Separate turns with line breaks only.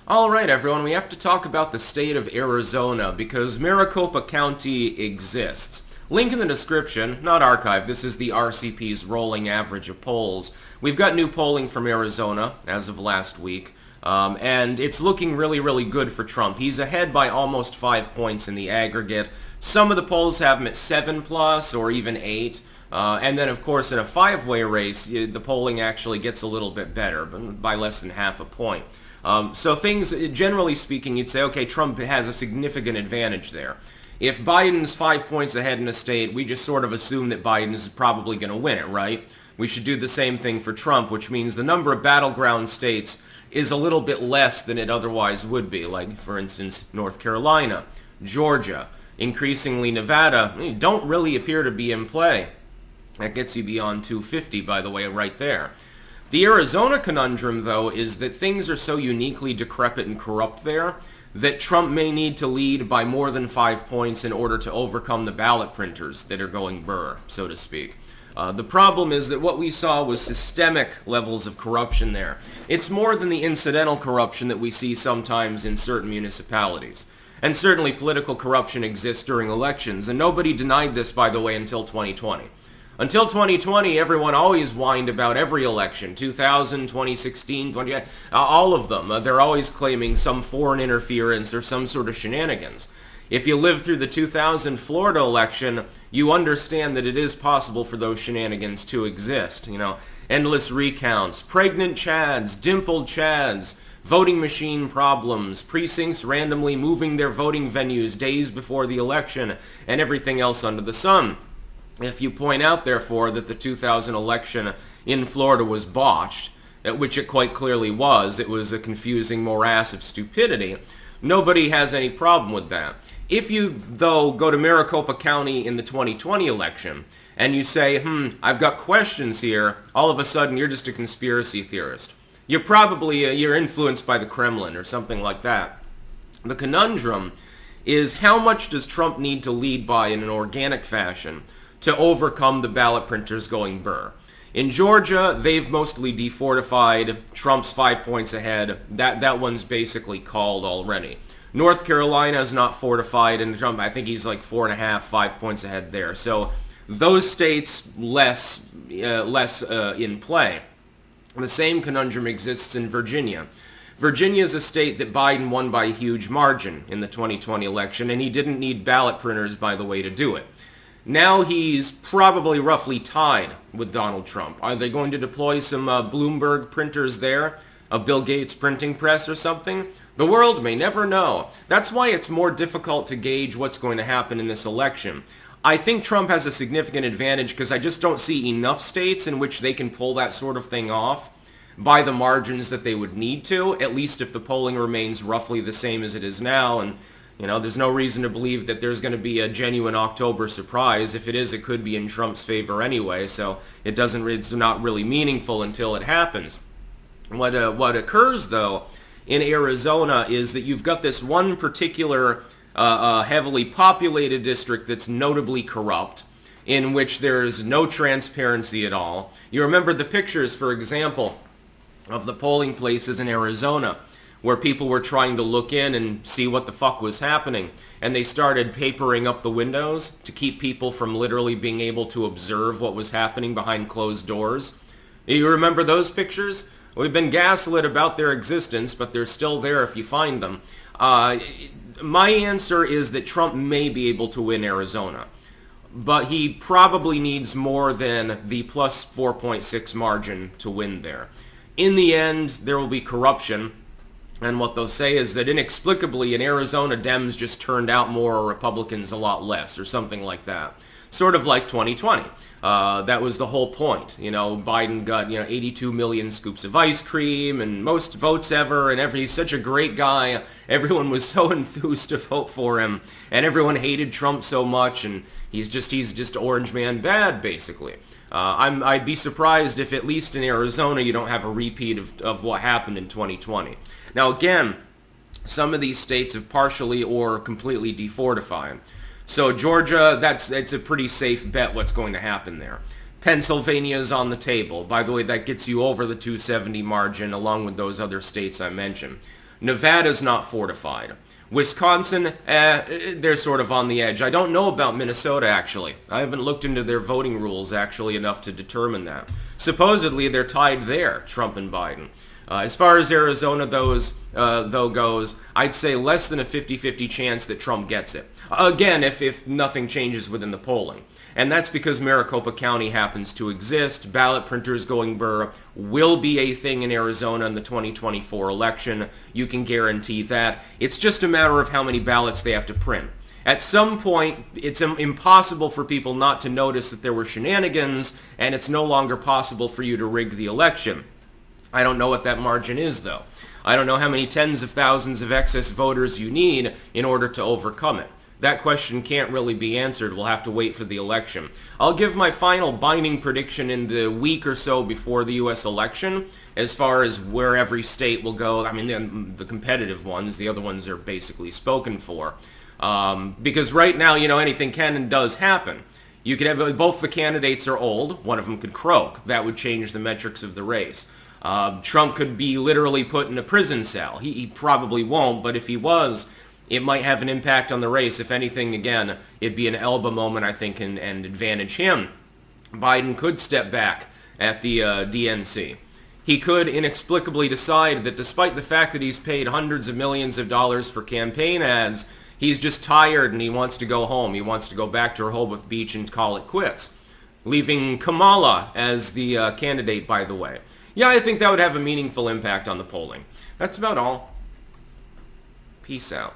All right, everyone, we have to talk about the state of Arizona because Maricopa County exists. Link in the description, not archived. This is the RCP's rolling average of polls. We've got new polling from Arizona as of last week, and it's looking really, really good for Trump. He's ahead by almost 5 points in the aggregate. Some of the polls have him at 7+ or even 8. And then, of course, in a five-way race, the polling actually gets a little bit better, but by less than half a point. So things, generally speaking, you'd say, okay, Trump has a significant advantage there. If Biden's 5 points ahead in a state, we just sort of assume that Biden's probably going to win it, right? We should do the same thing for Trump, which means the number of battleground states is a little bit less than it otherwise would be, like, for instance, North Carolina, Georgia, increasingly Nevada, don't really appear to be in play. That gets you beyond 250, by the way, right there. The Arizona conundrum, though, is that things are so uniquely decrepit and corrupt there that Trump may need to lead by more than 5 points in order to overcome the ballot printers that are going burr, so to speak. The problem is that what we saw was systemic levels of corruption there. It's more than the incidental corruption that we see sometimes in certain municipalities. And certainly political corruption exists during elections, and nobody denied this, by the way, until 2020. Until 2020, everyone always whined about every election, 2000, 2016, all of them. They're always claiming some foreign interference or some sort of shenanigans. If you lived through the 2000 Florida election, you understand that it is possible for those shenanigans to exist. Endless recounts, pregnant Chads, dimpled Chads, voting machine problems, precincts randomly moving their voting venues days before the election, and everything else under the sun. If you point out, therefore, that the 2000 election in Florida was botched, which it quite clearly was, it was a confusing morass of stupidity, nobody has any problem with that. If you, though, go to Maricopa County in the 2020 election, and you say, I've got questions here, all of a sudden you're just a conspiracy theorist. You're influenced by the Kremlin or something like that. The conundrum is, how much does Trump need to lead by in an organic fashion to overcome the ballot printers going burr? In Georgia, they've mostly defortified. Trump's 5 points ahead. That one's basically called already. North Carolina is not fortified, and Trump, I think he's like 4.5, 5 points ahead there. So those states less in play. The same conundrum exists in Virginia. Virginia is a state that Biden won by a huge margin in the 2020 election, and he didn't need ballot printers, by the way, to do it. Now he's probably roughly tied with Donald Trump. Are they going to deploy some Bloomberg printers there? A Bill Gates printing press or something? The world may never know. That's why it's more difficult to gauge what's going to happen in this election. I think Trump has a significant advantage because I just don't see enough states in which they can pull that sort of thing off by the margins that they would need to, at least if the polling remains roughly the same as it is now. And there's no reason to believe that there's going to be a genuine October surprise. If it is, it could be in Trump's favor anyway, so it's not really meaningful until it happens. What occurs, though, in Arizona is that you've got this one particular heavily populated district that's notably corrupt, in which there's no transparency at all. You remember the pictures, for example, of the polling places in Arizona, where people were trying to look in and see what the fuck was happening. And they started papering up the windows to keep people from literally being able to observe what was happening behind closed doors. You remember those pictures? We've been gaslit about their existence, but they're still there if you find them. My answer is that Trump may be able to win Arizona, but he probably needs more than the plus 4.6 margin to win there. In the end, there will be corruption. And what they'll say is that inexplicably in Arizona, Dems just turned out more, Republicans a lot less, or something like that. Sort of like 2020. That was the whole point. Biden got 82 million scoops of ice cream and most votes ever, and he's such a great guy. Everyone was so enthused to vote for him, and everyone hated Trump so much, and he's just orange man bad, basically. I'd be surprised if at least in Arizona you don't have a repeat of what happened in 2020. Now again, some of these states have partially or completely defortified. So Georgia, it's a pretty safe bet what's going to happen there. Pennsylvania is on the table. By the way, that gets you over the 270 margin along with those other states I mentioned. Nevada's not fortified. Wisconsin, they're sort of on the edge. I don't know about Minnesota, actually. I haven't looked into their voting rules, actually, enough to determine that. Supposedly, they're tied there, Trump and Biden. As far as Arizona though goes, I'd say less than a 50-50 chance that Trump gets it. Again, if nothing changes within the polling. And that's because Maricopa County happens to exist. Ballot printers going burr will be a thing in Arizona in the 2024 election. You can guarantee that. It's just a matter of how many ballots they have to print. At some point, it's impossible for people not to notice that there were shenanigans, and it's no longer possible for you to rig the election. I don't know what that margin is, though. I don't know how many tens of thousands of excess voters you need in order to overcome it. That question can't really be answered. We'll have to wait for the election. I'll give my final binding prediction in the week or so before the U.S. election as far as where every state will go. I mean, the competitive ones, the other ones are basically spoken for. Because right now, anything can and does happen. You could have both the candidates are old. One of them could croak. That would change the metrics of the race. Trump could be literally put in a prison cell. He probably won't, but if he was, it might have an impact on the race. If anything, again, it'd be an Elba moment, I think, and advantage him. Biden could step back at the DNC. He could inexplicably decide that despite the fact that he's paid hundreds of millions of dollars for campaign ads, he's just tired and he wants to go home. He wants to go back to Rehoboth Beach and call it quits. Leaving Kamala as the candidate, by the way. Yeah, I think that would have a meaningful impact on the polling. That's about all. Peace out.